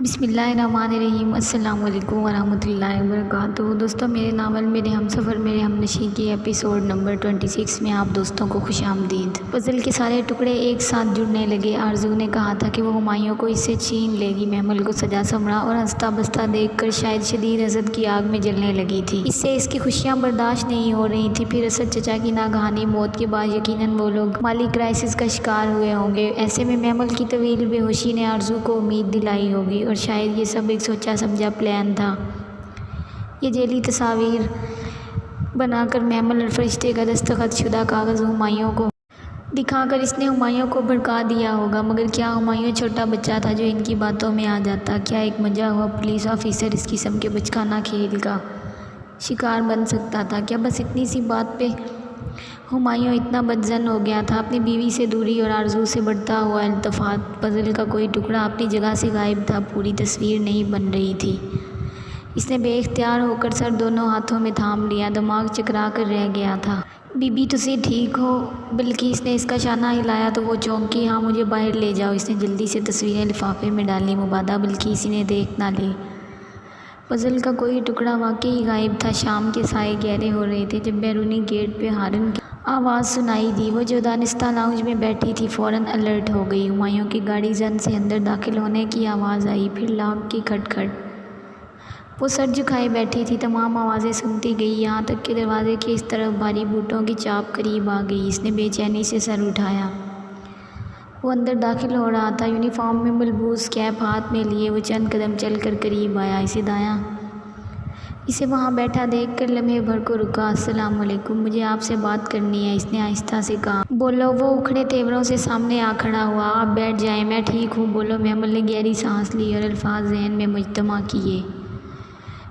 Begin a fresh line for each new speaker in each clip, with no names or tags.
بسم اللہ الرحمن الرحیم۔ السلام علیکم ورحمۃ اللہ وبرکاتہ۔ دوستوں، میرے ناول میرے ہم سفر میرے ہم نشیں کی ایپیسوڈ نمبر 26 میں آپ دوستوں کو خوش آمدید۔ پزل کے سارے ٹکڑے ایک ساتھ جڑنے لگے۔ آرزو نے کہا تھا کہ وہ ہمایوں کو اس سے چھین لے گی۔ محمل کو سجا سنورا اور ہنستا بستا دیکھ کر شاید شدید حسد کی آگ میں جلنے لگی تھی۔ اس سے اس کی خوشیاں برداشت نہیں ہو رہی تھیں۔ پھر اسد چچا کی ناگہانی موت کے بعد یقیناً وہ لوگ مالی کرائسس کا شکار ہوئے ہوں گے۔ ایسے میں محمل کی طویل بے ہوشی نے آرزو کو امید دلائی ہوگی، اور شاید یہ سب ایک سوچا سمجھا پلان تھا۔ یہ ذیلی تصاویر بنا کر محمل اور فرشتے کا دستخط شدہ کاغذ ہمایوں کو دکھا کر اس نے ہمایوں کو بھڑکا دیا ہوگا۔ مگر کیا ہمایوں چھوٹا بچہ تھا جو ان کی باتوں میں آ جاتا؟ کیا ایک منجا ہوا پولیس آفیسر اس قسم کے بچکانہ کھیل کا شکار بن سکتا تھا؟ کیا بس اتنی سی بات پہ ہمایوں اتنا بدظن ہو گیا تھا؟ اپنی بیوی سے دوری اور آرزو سے بڑھتا ہوا التفات، پزل کا کوئی ٹکڑا اپنی جگہ سے غائب تھا، پوری تصویر نہیں بن رہی تھی۔ اس نے بے اختیار ہو کر سر دونوں ہاتھوں میں تھام لیا، دماغ چکرا کر رہ گیا تھا۔ بی بی تسی ٹھیک ہو؟ بلکہ اس نے اس کا شانہ ہلایا تو وہ چونکی۔ ہاں مجھے باہر لے جاؤ۔ اس نے جلدی سے تصویریں لفافے میں ڈالی، مبادا بلکہ اسی نے دیکھ نہ لی۔ پزل کا کوئی ٹکڑا واقعی غائب تھا۔ شام کے سائے گہرے ہو رہے تھے جب بیرونی گیٹ پہ ہارن کی آواز سنائی دی۔ وہ جو دانستہ لاؤنج میں بیٹھی تھی فوراً الرٹ ہو گئی۔ ہمایوں کی گاڑی زن سے اندر داخل ہونے کی آواز آئی، پھر لاک کی کھٹ کھٹ۔ وہ سر جھکائے بیٹھی تھی، تمام آوازیں سنتی گئی، یہاں تک کہ دروازے کے اس طرف بھاری بوٹوں کی چاپ قریب آ گئی۔ اس نے بے چینی سے سر اٹھایا۔ وہ اندر داخل ہو رہا تھا، یونیفارم میں ملبوس، کیپ ہاتھ میں لیے۔ وہ چند قدم چل کر قریب آیا، اسے وہاں بیٹھا دیکھ کر لمحے بھر کو رکا۔ السلام علیکم، مجھے آپ سے بات کرنی ہے، اس نے آہستہ سے کہا۔ بولو۔ وہ اکھڑے تیوروں سے سامنے آ کھڑا ہوا۔ آپ بیٹھ جائیں، میں ٹھیک ہوں، بولو۔ محمل نے گہری سانس لی اور الفاظ ذہن میں مجتمع کیے۔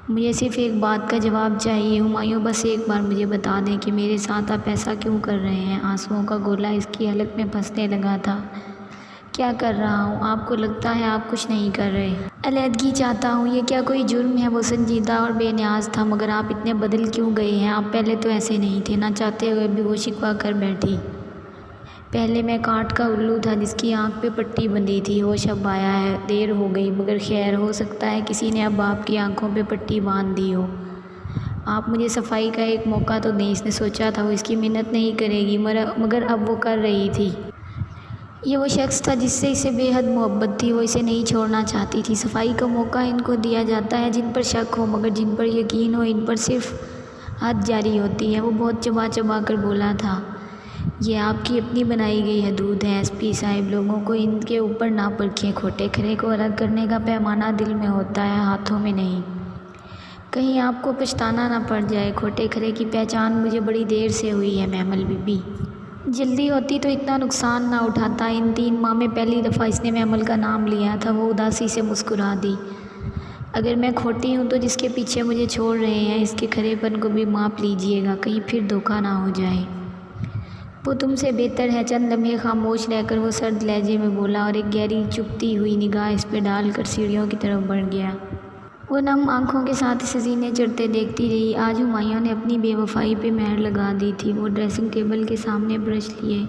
مجھے صرف ایک بات کا جواب چاہیے ہمایوں، بس ایک بار مجھے بتا دیں کہ میرے ساتھ آپ ایسا کیوں کر رہے ہیں؟ آنسوؤں کا گولا اس کی حلق میں پھنسنے لگا تھا۔ کیا کر رہا ہوں؟ آپ کو لگتا ہے آپ کچھ نہیں کر رہے۔ علیحدگی چاہتا ہوں۔ یہ کیا کوئی جرم ہے؟ وہ سنجیدہ اور بے نیاز تھا۔ مگر آپ اتنے بدل کیوں گئے ہیں؟ آپ پہلے تو ایسے نہیں تھے۔ نہ چاہتے ہوئے بھی وہ شکوہ کر بیٹھی۔ پہلے میں کاٹ کا الو تھا جس کی آنکھ پہ پٹی بندھی تھی۔ ہوش اب آیا ہے، دیر ہو گئی، مگر خیر، ہو سکتا ہے کسی نے اب آپ کی آنکھوں پہ پٹی باندھ دی ہو۔ آپ مجھے صفائی کا ایک موقع تو دیں۔ اس نے سوچا تھا وہ اس کی منت نہیں کرے گی، مگر اب وہ کر رہی تھی۔ یہ وہ شخص تھا جس سے اسے بے حد محبت تھی، وہ اسے نہیں چھوڑنا چاہتی تھی۔ صفائی کا موقع ان کو دیا جاتا ہے جن پر شک ہو، مگر جن پر یقین ہو ان پر صرف حد جاری ہوتی ہے۔ وہ بہت چبا چبا کر بولا تھا، یہ آپ کی اپنی بنائی گئی حدود ہے ایس پی صاحب، لوگوں کو ان کے اوپر نہ پرکھیں۔ کھوٹے کھرے کو الگ کرنے کا پیمانہ دل میں ہوتا ہے، ہاتھوں میں نہیں۔ کہیں آپ کو پچھتانا نہ پڑ جائے۔ کھوٹے کھرے کی پہچان مجھے بڑی دیر سے ہوئی ہے محمل بی بی۔ جلدی ہوتی تو اتنا نقصان نہ اٹھاتا۔ ان 3 ماہ میں پہلی دفعہ اس نے محمل کا نام لیا تھا۔ وہ اداسی سے مسکرا دی۔ اگر میں کھوٹی ہوں تو جس کے پیچھے مجھے چھوڑ رہے ہیں اس کے کھرے پن کو بھی ماپ لیجئے گا، کہیں پھر دھوکہ نہ ہو جائے۔ وہ تم سے بہتر ہے۔ چند لمحے خاموش رہ کر وہ سرد لہجے میں بولا اور ایک گہری چبھتی ہوئی نگاہ اس پہ ڈال کر سیڑھیوں کی طرف بڑھ گیا۔ وہ نم آنکھوں کے ساتھ اسے سینے چڑھتے دیکھتی رہی۔ آج ہمایوں نے اپنی بے وفائی پہ مہر لگا دی تھی۔ وہ ڈریسنگ ٹیبل کے سامنے برش لیے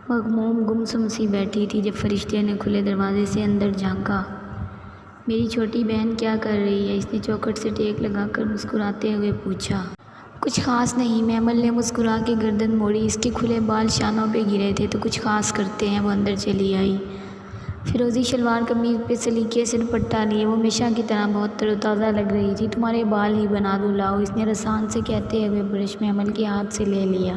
مغموم گمسم سی بیٹھی تھی جب فرشتے نے کھلے دروازے سے اندر جھانکا۔ میری چھوٹی بہن کیا کر رہی ہے؟ اس نے چوکھٹ سے ٹیک لگا کر مسکراتے ہوئے پوچھا۔ کچھ خاص نہیں، محمل نے مسکرا کے گردن موڑی۔ اس کے کھلے بال شانوں پہ گرے تھے۔ تو کچھ خاص کرتے ہیں۔ وہ اندر چلی آئی، فیروزی شلوار قمیض پہ سلیقے سے دوپٹہ لیے۔ وہ ہمیشہ کی طرح بہت تر و تازہ لگ رہی تھی۔ تمہارے بال ہی بنا دوں لاؤ؟ اس نے رسان سے کہتے ہوئے برش محمل کے ہاتھ سے لے لیا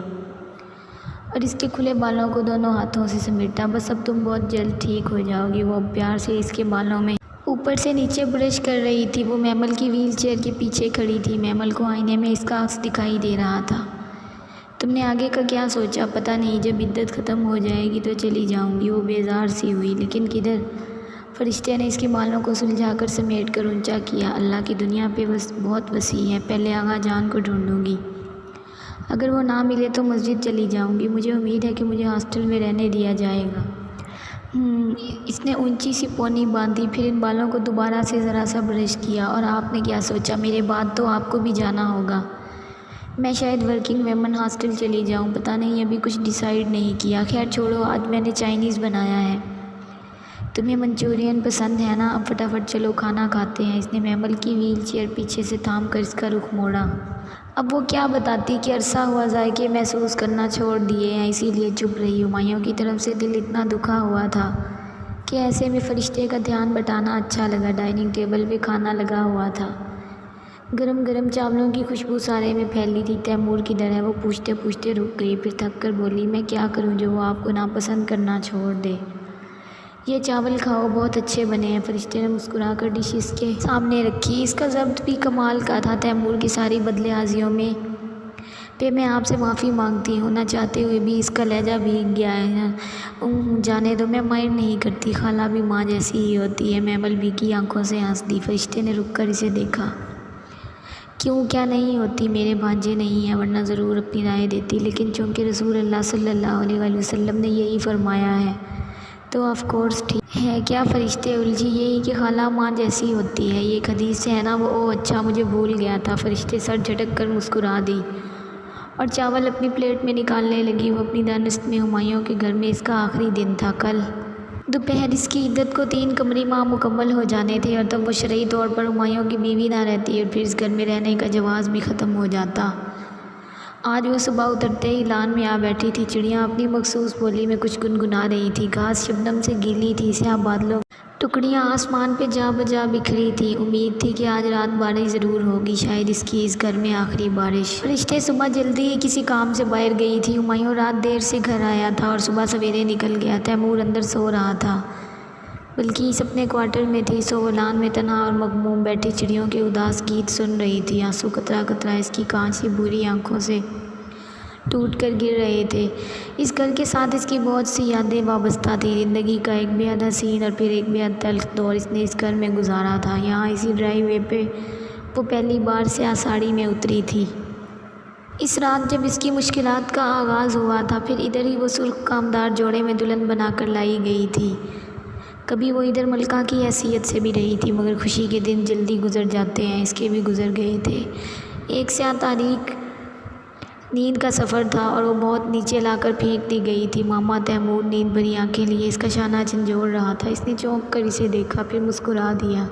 اور اس کے کھلے بالوں کو دونوں ہاتھوں سے سمیٹا۔ بس اب تم بہت جلد ٹھیک ہو جاؤ گی۔ وہ اب پیار سے اس کے بالوں میں اوپر سے نیچے برش کر رہی تھی۔ وہ محمل کی ویل چیئر کے پیچھے کھڑی تھی۔ محمل کو آئینے میں اس کا عکس دکھائی دے رہا تھا۔ تم نے آگے کا کیا سوچا؟ پتہ نہیں، جب عدت ختم ہو جائے گی تو چلی جاؤں گی۔ وہ بیزار سی ہوئی۔ لیکن کدھر؟ فرشتے نے اس کے بالوں کو سلجھا کر سمیٹ کر اونچا کیا۔ اللہ کی دنیا پہ بہت وسیع ہے، پہلے آغا جان کو ڈھونڈوں گی۔ اگر وہ نہ ملے تو مسجد چلی جاؤں گی۔ مجھے امید ہے کہ مجھے ہاسٹل میں رہنے دیا جائے گا۔ اس نے اونچی سی پونی باندھی، پھر ان بالوں کو دوبارہ سے ذرا سا برش کیا۔ اور آپ نے کیا سوچا؟ میرے بعد تو آپ کو بھی جانا ہوگا۔ میں شاید ورکنگ ویمن ہاسٹل چلی جاؤں، پتہ نہیں، ابھی کچھ ڈیسائیڈ نہیں کیا۔ خیر چھوڑو، آج میں نے چائنیز بنایا ہے۔ تمہیں منچورین پسند ہے نا؟ اب فٹافٹ چلو کھانا کھاتے ہیں۔ اس نے محمل کی ویل چیئر پیچھے سے تھام کر اس کا رخ موڑا۔ اب وہ کیا بتاتی کہ عرصہ ہوا ذائقے محسوس کرنا چھوڑ دیے ہیں، اسی لیے چپ رہی۔ ہمایوں کی طرف سے دل اتنا دکھا ہوا تھا کہ ایسے میں فرشتے کا دھیان بٹانا اچھا لگا۔ ڈائننگ ٹیبل پہ کھانا لگا ہوا تھا، گرم گرم چاولوں کی خوشبو سارے میں پھیلی تھی۔ تیمور کدھر ہے؟ وہ پوچھتے پوچھتے رک گئی، پھر تھک کر بولی، میں کیا کروں جو وہ آپ کو ناپسند کرنا چھوڑ دے۔ یہ چاول کھاؤ، بہت اچھے بنے ہیں۔ فرشتے نے مسکرا کر ڈش اس کے سامنے رکھی۔ اس کا ضبط بھی کمال کا تھا۔ تیمور کی ساری بدلہضیوں پہ میں آپ سے معافی مانگتی ہوں، نہ چاہتے ہوئے بھی اس کا لہجہ بھیگ گیا ہے۔ جانے دو، میں مائنڈ نہیں کرتی، خالہ بھی ماں جیسی ہی ہوتی ہے۔ محمل بھیگی آنکھوں سے ہنس دی۔ فرشتے نے رک کر اسے دیکھا۔ کیوں، کیا نہیں ہوتی؟ میرے بھانجے نہیں ہیں، ورنہ ضرور اپنی رائے دیتی، لیکن چونکہ رسول اللہ صلی اللہ علیہ وسلم نے یہی فرمایا ہے تو آف کورس ٹھیک ہے۔ کیا؟ فرشتے الجھی۔ یہی کہ خالہ ماں جیسی ہوتی ہے، یہ ایک حدیث ہے نا؟ وہ اوہ اچھا، مجھے بھول گیا تھا۔ فرشتے سر جھٹک کر مسکرا دی اور چاول اپنی پلیٹ میں نکالنے لگی۔ وہ اپنی دانست میں ہمایوں کے گھر میں اس کا آخری دن تھا۔ کل دوپہر اس کی عدت کو 3 قمری ماہ مکمل ہو جانے تھے، اور تب وہ شرعی طور پر ہمایوں کی بیوی نہ رہتی اور پھر اس گھر میں رہنے کا جواز بھی ختم ہو جاتا۔ آج وہ صبح اترتے ہی لان میں آ بیٹھی تھی۔ چڑیاں اپنی مخصوص بولی میں کچھ گنگنا رہی تھی۔ گھاس شبنم سے گیلی تھی، سیاہ بادلوں ٹکڑیاں آسمان پہ جا بجا بکھری تھی۔ امید تھی کہ آج رات بارش ضرور ہوگی، شاید اس کی اس گھر میں آخری بارش۔ فرشتے صبح جلدی ہی کسی کام سے باہر گئی تھی۔ ہمایوں رات دیر سے گھر آیا تھا اور صبح سویرے نکل گیا۔ تیمور اندر سو رہا تھا، بلکہ اس اپنے کوارٹر میں تھی۔ سو وہ لان میں تنہا اور مغموم بیٹھی چڑیوں کے اداس گیت سن رہی تھی۔ آنسو قطرہ قطرہ اس کی کانچ سی بھوری آنکھوں سے ٹوٹ کر گر رہے تھے۔ اس گھر کے ساتھ اس کی بہت سی یادیں وابستہ تھیں۔ زندگی کا ایک بے حد حسین اور پھر ایک بے حد تلخ دور اس نے اس گھر میں گزارا تھا۔ یہاں اسی ڈرائی وے پہ وہ پہلی بار سیاہ ساڑی میں اتری تھی۔ اس رات جب اس کی مشکلات کا آغاز ہوا تھا، پھر ادھر ہی وہ سرخ کامدار جوڑے میں دلہن بنا کر لائی گئی تھی۔ کبھی وہ ادھر ملکہ کی حیثیت سے بھی رہی تھی، مگر خوشی کے دن جلدی گزر جاتے ہیں، اس کے بھی گزر گئے تھے۔ ایک سیاہ تاریک نیند کا سفر تھا اور وہ بہت نیچے لا کر پھینک دی گئی تھی۔ ماما تیمور نیند بھری آنکھیں لیے اس کا شانہ جھنجھوڑ رہا تھا۔ اس نے چونک کر اسے دیکھا، پھر مسکرا دیا۔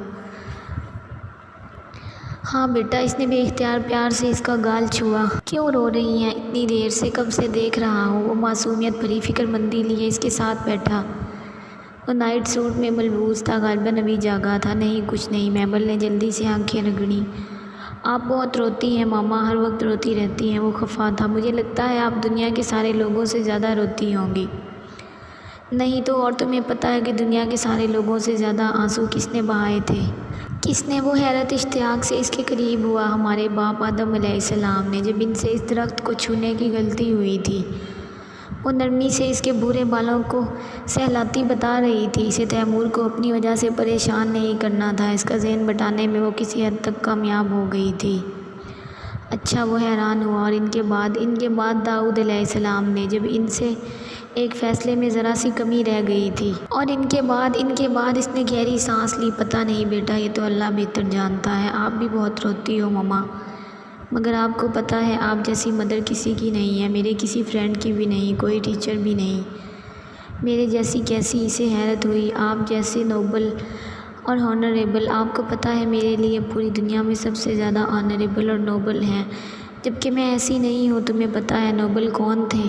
ہاں بیٹا، اس نے بے اختیار پیار سے اس کا گال چھوا۔ کیوں رو رہی ہیں اتنی دیر سے؟ کب سے دیکھ رہا ہوں۔ وہ معصومیت بھری فکر مندی لیے اس کے ساتھ بیٹھا۔ وہ نائٹ سوٹ میں ملبوس تھا، غالباً ابھی جاگا تھا۔ نہیں کچھ نہیں، محمل نے جلدی سے آنکھیں رگڑیں۔ آپ بہت روتی ہیں ماما، ہر وقت روتی رہتی ہیں۔ وہ خفا تھا۔ مجھے لگتا ہے آپ دنیا کے سارے لوگوں سے زیادہ روتی ہوں گی۔ نہیں تو، اور تمہیں پتہ ہے کہ دنیا کے سارے لوگوں سے زیادہ آنسو کس نے بہائے تھے؟ کس نے؟ وہ حیرت اشتیاق سے اس کے قریب ہوا۔ ہمارے باپ آدم علیہ السلام نے، جب ان سے اس درخت کو چھونے کی غلطی ہوئی تھی۔ وہ نرمی سے اس کے بھورے بالوں کو سہلاتی بتا رہی تھی۔ اسے تیمور کو اپنی وجہ سے پریشان نہیں کرنا تھا، اس کا ذہن بٹانے میں وہ کسی حد تک کامیاب ہو گئی تھی۔ اچھا، وہ حیران ہوا۔ اور ان کے بعد داؤد علیہ السلام نے، جب ان سے ایک فیصلے میں ذرا سی کمی رہ گئی تھی۔ اور ان کے بعد اس نے گہری سانس لی۔ پتہ نہیں بیٹا، یہ تو اللہ بہتر جانتا ہے۔ آپ بھی بہت روتی ہو ماما، مگر آپ کو پتہ ہے آپ جیسی مدر کسی کی نہیں ہے، میرے کسی فرینڈ کی بھی نہیں، کوئی ٹیچر بھی نہیں میرے جیسی۔ کیسی؟ اسے حیرت ہوئی۔ آپ جیسے نوبل اور ہانریبل، آپ کو پتہ ہے میرے لیے پوری دنیا میں سب سے زیادہ آنریبل اور نوبل ہیں، جبکہ میں ایسی نہیں ہوں۔ تمہیں پتہ ہے نوبل کون تھے؟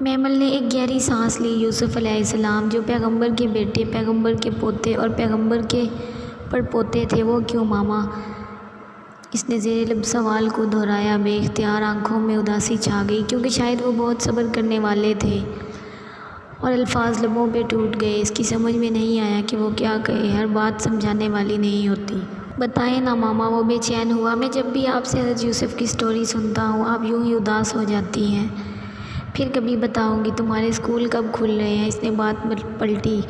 محمل نے ایک گہری سانس لی۔ یوسف علیہ السلام، جو پیغمبر کے بیٹے، پیغمبر کے پوتے اور پیغمبر کے پڑپوتے تھے۔ وہ کیوں ماما؟ اس نے زیر لب سوال کو دہرایا۔ بے اختیار آنکھوں میں اداسی چھا گئی، کیونکہ شاید وہ بہت صبر کرنے والے تھے اور الفاظ لبوں پہ ٹوٹ گئے۔ اس کی سمجھ میں نہیں آیا کہ وہ کیا کہے، ہر بات سمجھانے والی نہیں ہوتی۔ بتائیں نا ماما، وہ بے چین ہوا۔ میں جب بھی آپ سے حضرت یوسف کی سٹوری سنتا ہوں، آپ یوں ہی اداس ہو جاتی ہیں۔ پھر کبھی بتاؤں گی۔ تمہارے اسکول کب کھل رہے ہیں؟ اس نے بات پلٹی۔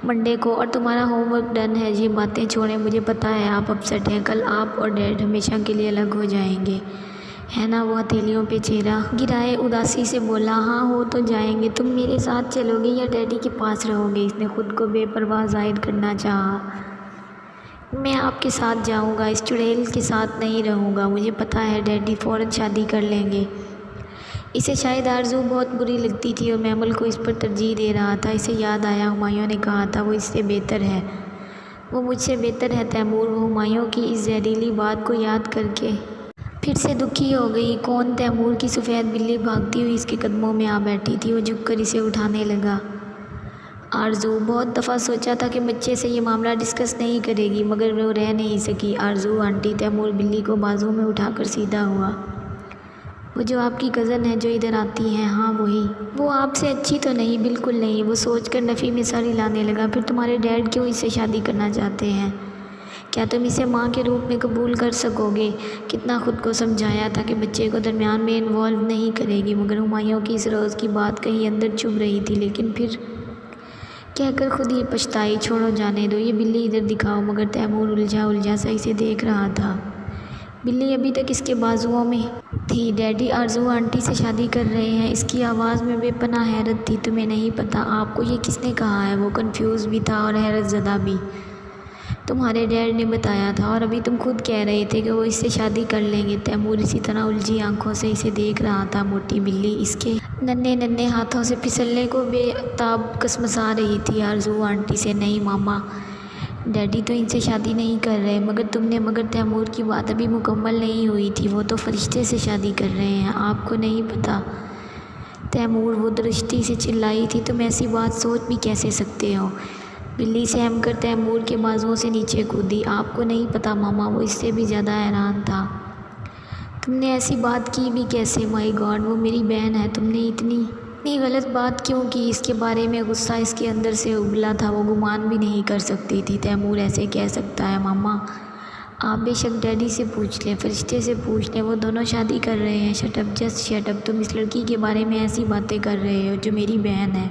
منڈے کو، اور تمہارا ہوم ورک ڈن ہے؟ یہ باتیں چھوڑیں، مجھے پتہ ہے آپ اپسیٹ ہیں۔ کل آپ اور ڈیڈ ہمیشہ کے لیے الگ ہو جائیں گے، ہے نا؟ وہ ہتھیلیوں پہ چہرہ گرائے اداسی سے بولا۔ ہاں، ہو تو جائیں گے۔ تم میرے ساتھ چلو گے یا ڈیڈی کے پاس رہو گے؟ اس نے خود کو بے پرواہ ظاہر کرنا چاہا۔ میں آپ کے ساتھ جاؤں گا، اس چڑیل کے ساتھ نہیں رہوں گا۔ مجھے پتہ ہے ڈیڈی فوراً شادی کر لیں گے۔ اسے شاید آرزو بہت بری لگتی تھی اور محمل کو اس پر ترجیح دے رہا تھا۔ اسے یاد آیا ہمایوں نے کہا تھا وہ اس سے بہتر ہے، وہ مجھ سے بہتر ہے تیمور۔ وہ ہمایوں کی اس زہریلی بات کو یاد کر کے پھر سے دکھی ہو گئی۔ کون؟ تیمور کی سفید بلی بھاگتی ہوئی اس کے قدموں میں آ بیٹھی تھی۔ وہ جھک کر اسے اٹھانے لگا۔ آرزو بہت دفعہ سوچا تھا کہ بچے سے یہ معاملہ ڈسکس نہیں کرے گی، مگر وہ رہ نہیں سکی۔ آرزو آنٹی۔ تیمور بلی کو بازو میں اٹھا کر سیدھا ہوا۔ وہ جو آپ کی کزن ہے جو ادھر آتی ہیں؟ ہاں وہی۔ وہ آپ سے اچھی تو نہیں؟ بالکل نہیں۔ وہ سوچ کر نفی میں سر ہلانے لگا۔ پھر تمہارے ڈیڈ کیوں اس سے شادی کرنا چاہتے ہیں؟ کیا تم اسے ماں کے روپ میں قبول کر سکو گے؟ کتنا خود کو سمجھایا تھا کہ بچے کو درمیان میں انوالو نہیں کرے گی، مگر ہمایوں کی اس روز کی بات کہیں اندر چبھ رہی تھی، لیکن پھر کہہ کر خود ہی پچھتائی۔ چھوڑو، جانے دو، یہ بلی ادھر دکھاؤ۔ مگر تیمور الجھا سا اسے دیکھ رہا تھا۔ بلی ابھی تک اس کے بازوؤں میں تھی۔ ڈیڈی آرزو آنٹی سے شادی کر رہے ہیں۔ اس کی آواز میں بے پناہ حیرت تھی۔ تمہیں نہیں پتہ؟ آپ کو یہ کس نے کہا ہے؟ وہ کنفیوز بھی تھا اور حیرت زدہ بھی۔ تمہارے ڈیڈ نے بتایا تھا، اور ابھی تم خود کہہ رہے تھے کہ وہ اس سے شادی کر لیں گے۔ تیمور اسی طرح الجھی آنکھوں سے اسے دیکھ رہا تھا۔ موٹی بلی اس کے ننھے ہاتھوں سے پھسلنے کو بے تاب کسمسا رہی تھی۔ آرزو آنٹی سے؟ نہیں ماما، ڈیڈی تو ان سے شادی نہیں کر رہے۔ مگر تم نے؟ مگر تیمور کی بات ابھی مکمل نہیں ہوئی تھی۔ وہ تو فرشتے سے شادی کر رہے ہیں، آپ کو نہیں پتہ؟ تیمور، وہ درشتی سے چلائی تھی۔ تم ایسی بات سوچ بھی کیسے سکتے ہو؟ بلی سہم کر تیمور کے بازوؤں سے نیچے کودی۔ آپ کو نہیں پتہ ماما؟ وہ اس سے بھی زیادہ حیران تھا۔ تم نے ایسی بات کی بھی کیسے؟ مائی گاڈ، وہ میری بہن ہے۔ تم نے اتنی غلط بات کیوں کی؟ اس کے بارے میں غصہ اس کے اندر سے ابلا تھا۔ وہ گمان بھی نہیں کر سکتی تھی تیمور ایسے کہہ سکتا ہے۔ ماما، آپ بے شک ڈیڈی سے پوچھ لیں، فرشتے سے پوچھ لیں، وہ دونوں شادی کر رہے ہیں۔ Shut up, just shut up. تم اس لڑکی کے بارے میں ایسی باتیں کر رہے ہو جو میری بہن ہے۔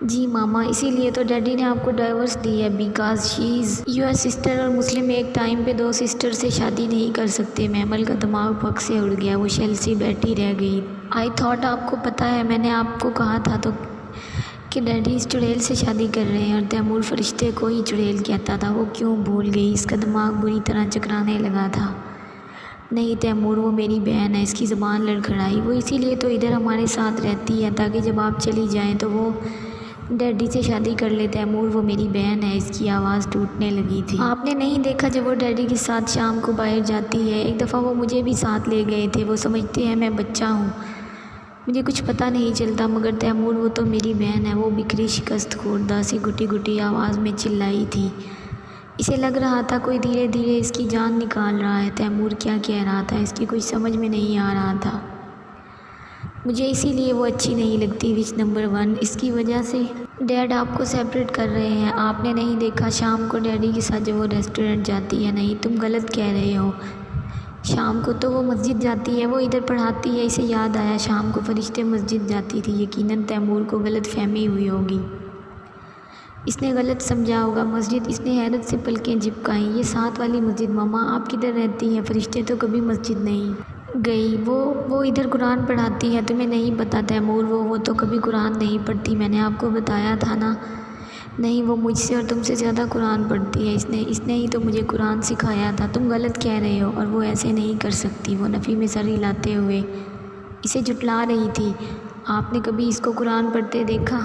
جی ماما، اسی لیے تو ڈیڈی نے آپ کو ڈائیورس دی ہے، because she is your sister, اور مسلم ایک ٹائم پہ دو سسٹر سے شادی نہیں کر سکتے۔ محمل کا دماغ پھک سے اڑ گیا۔ وہ شل سی بیٹھی رہ گئی۔ آئی تھاٹ آپ کو پتہ ہے، میں نے آپ کو کہا تھا تو کہ ڈیڈی اس چڑیل سے شادی کر رہے ہیں، اور تیمور فرشتے کو ہی چڑیل کہتا تھا۔ وہ کیوں بھول گئی؟ اس کا دماغ بری طرح چکرانے لگا تھا۔ نہیں تیمور، وہ میری بہن ہے۔ اس کی زبان لڑکھڑائی۔ وہ اسی لیے تو ادھر ہمارے ساتھ رہتی ہے، تاکہ جب آپ چلی جائیں تو وہ ڈیڈی سے شادی کر لے۔ تیمور، وہ میری بہن ہے۔ اس کی آواز ٹوٹنے لگی تھی۔ آپ نے نہیں دیکھا جب وہ ڈیڈی کے ساتھ شام کو باہر جاتی ہے؟ ایک دفعہ وہ مجھے بھی ساتھ لے گئے تھے۔ وہ سمجھتے ہیں میں بچہ ہوں، مجھے کچھ پتہ نہیں چلتا۔ مگر تیمور، وہ تو میری بہن ہے۔ وہ بکھری شکست خوردہ سی گھٹی آواز میں چلائی تھی۔ اسے لگ رہا تھا کوئی دھیرے دھیرے اس کی جان نکال رہا ہے۔ تیمور کیا کہہ رہا تھا اس کی کچھ سمجھ میں نہیں آ رہا تھا۔ مجھے اسی لیے وہ اچھی نہیں لگتی، وچ نمبر 1، اس کی وجہ سے ڈیڈ آپ کو سیپریٹ کر رہے ہیں۔ آپ نے نہیں دیکھا شام کو ڈیڈی کے ساتھ جب وہ ریسٹورنٹ جاتی ہے؟ نہیں، تم غلط کہہ رہے ہو۔ شام کو تو وہ مسجد جاتی ہے، وہ ادھر پڑھاتی ہے۔ اسے یاد آیا شام کو فرشتے مسجد جاتی تھی۔ یقیناً تیمور کو غلط فہمی ہوئی ہوگی، اس نے غلط سمجھا ہوگا۔ مسجد، اس نے حیرت سے پلکیں جھپکائیں۔ یہ ساتھ والی مسجد؟ ماما آپ کدھر رہتی ہیں؟ فرشتے تو کبھی مسجد نہیں گئی۔ وہ ادھر قرآن پڑھاتی ہے، تمہیں نہیں پتہ تیمور؟ وہ تو کبھی قرآن نہیں پڑھتی، میں نے آپ کو بتایا تھا نا۔ نہیں، وہ مجھ سے اور تم سے زیادہ قرآن پڑھتی ہے۔ اس نے ہی تو مجھے قرآن سکھایا تھا۔ تم غلط کہہ رہے ہو، اور وہ ایسے نہیں کر سکتی۔ وہ نفی میں سر ہلاتے ہوئے اسے جھٹلا رہی تھی۔ آپ نے کبھی اس کو قرآن پڑھتے دیکھا؟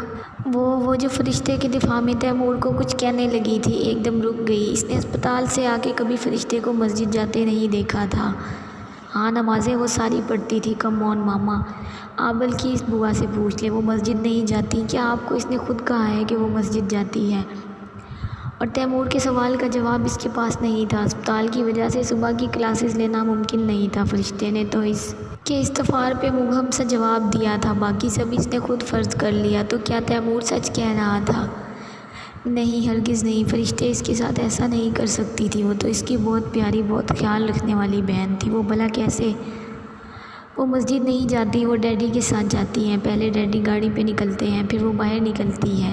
وہ جو فرشتے کے دفاع میں تیمور کو کچھ کہنے لگی تھی، ایک دم رک گئی۔ اس نے اسپتال سے آ کے کبھی فرشتے کو مسجد جاتے نہیں دیکھا تھا۔ ہاں، نمازیں وہ ساری پڑھتی تھی۔ کم آن ماما، آپ بلکہ اس بوا سے پوچھ لیں، وہ مسجد نہیں جاتی۔ کیا آپ کو اس نے خود کہا ہے کہ وہ مسجد جاتی ہے؟ اور تیمور کے سوال کا جواب اس کے پاس نہیں تھا۔ اسپتال کی وجہ سے صبح کی کلاسز لینا ممکن نہیں تھا۔ فرشتے نے تو اس کے استفار پہ مبہم سا جواب دیا تھا، باقی سب اس نے خود فرض کر لیا۔ تو کیا تیمور سچ کہہ رہا تھا؟ نہیں، ہرگز نہیں، فرشتے اس کے ساتھ ایسا نہیں کر سکتی تھی۔ وہ تو اس کی بہت پیاری، بہت خیال رکھنے والی بہن تھی۔ وہ بھلا کیسے؟ وہ مسجد نہیں جاتی، وہ ڈیڈی کے ساتھ جاتی ہیں۔ پہلے ڈیڈی گاڑی پہ نکلتے ہیں، پھر وہ باہر نکلتی ہے،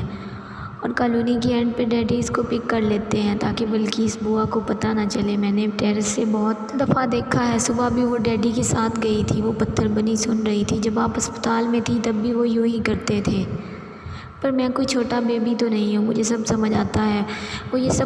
اور کالونی کی اینڈ پہ ڈیڈی اس کو پک کر لیتے ہیں، تاکہ بلکہ اس بوا کو پتہ نہ چلے۔ میں نے ٹیرس سے بہت دفعہ دیکھا ہے، صبح بھی وہ ڈیڈی کے ساتھ گئی تھی۔ وہ پتھر بنی سن رہی تھی۔ جب آپ اسپتال میں تھی تب بھی وہ یوں ہی کرتے تھے۔ پر میں کوئی چھوٹا بیبی تو نہیں ہوں، مجھے سب سمجھ آتا ہے۔ وہ یہ سب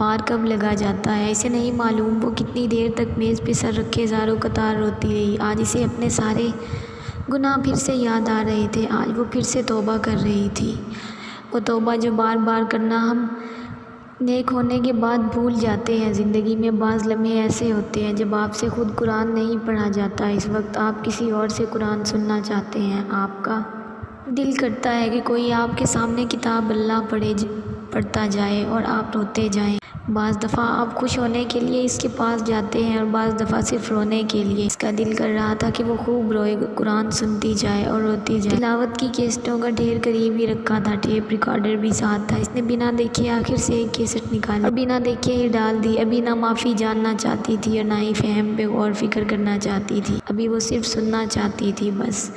پار کب لگا جاتا ہے، اسے نہیں معلوم وہ کتنی دیر تک میز پہ سر رکھے زاروں قطار روتی رہی۔ آج اسے اپنے سارے گناہ پھر سے یاد آ رہے تھے۔ آج وہ پھر سے توبہ کر رہی تھی، وہ توبہ جو بار بار کرنا ہم نیک ہونے کے بعد بھول جاتے ہیں۔ زندگی میں بعض لمحے ایسے ہوتے ہیں جب آپ سے خود قرآن نہیں پڑھا جاتا، اس وقت آپ کسی اور سے قرآن سننا چاہتے ہیں۔ آپ کا دل کرتا ہے کہ کوئی آپ کے سامنے کتاب اللہ پڑھتا جائے اور آپ روتے جائیں۔ بعض دفعہ آپ خوش ہونے کے لیے اس کے پاس جاتے ہیں اور بعض دفعہ صرف رونے کے لیے۔ اس کا دل کر رہا تھا کہ وہ خوب روئے، قرآن سنتی جائے اور روتی جائے۔ تلاوت کی کیسٹوں کا ڈھیر قریب ہی رکھا تھا، ٹیپ ریکارڈر بھی ساتھ تھا۔ اس نے بنا دیکھے آخر سے ایک کیسٹ نکالی اور بنا دیکھے ہی ڈال دی۔ ابھی نہ معافی جاننا چاہتی تھی اور نہ ہی فہم پہ غور فکر کرنا چاہتی تھی، ابھی وہ صرف سننا چاہتی تھی بس۔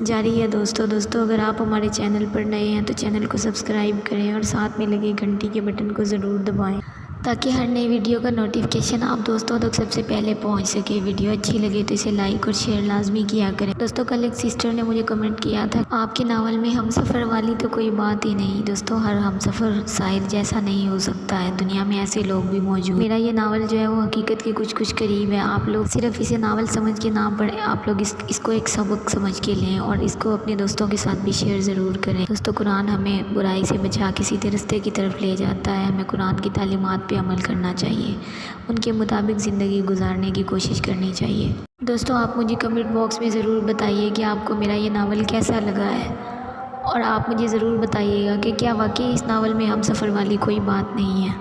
جاری ہے دوستو اگر آپ ہمارے چینل پر نئے ہیں تو چینل کو سبسکرائب کریں اور ساتھ میں لگے گھنٹی کے بٹن کو ضرور دبائیں تاکہ ہر نئی ویڈیو کا نوٹیفیکیشن آپ دوستوں تک سب سے پہلے پہنچ سکے۔ ویڈیو اچھی لگے تو اسے لائک اور شیئر لازمی کیا کریں۔ دوستوں کل ایک سسٹر نے مجھے کمنٹ کیا تھا، آپ کے ناول میں ہم سفر والی تو کوئی بات ہی نہیں۔ دوستوں ہر ہم سفر شاعر جیسا نہیں ہو سکتا ہے، دنیا میں ایسے لوگ بھی موجود۔ میرا یہ ناول جو ہے وہ حقیقت کے کچھ قریب ہے۔ آپ لوگ صرف اسے ناول سمجھ کے نہ پڑھیں، آپ لوگ اس کو ایک سبق سمجھ کے لیں اور اس کو اپنے دوستوں کے ساتھ بھی شیئر ضرور کریں۔ دوستوں قرآن ہمیں برائی سے بچا کے سیدھے راستے کی طرف لے جاتا ہے، ہمیں قرآن کی تعلیمات پہ عمل کرنا چاہیے، ان کے مطابق زندگی گزارنے کی کوشش کرنی چاہیے۔ دوستوں آپ مجھے کمنٹ باکس میں ضرور بتائیے کہ آپ کو میرا یہ ناول کیسا لگا ہے، اور آپ مجھے ضرور بتائیے گا کہ کیا واقعی اس ناول میں ہم سفر والی کوئی بات نہیں ہے۔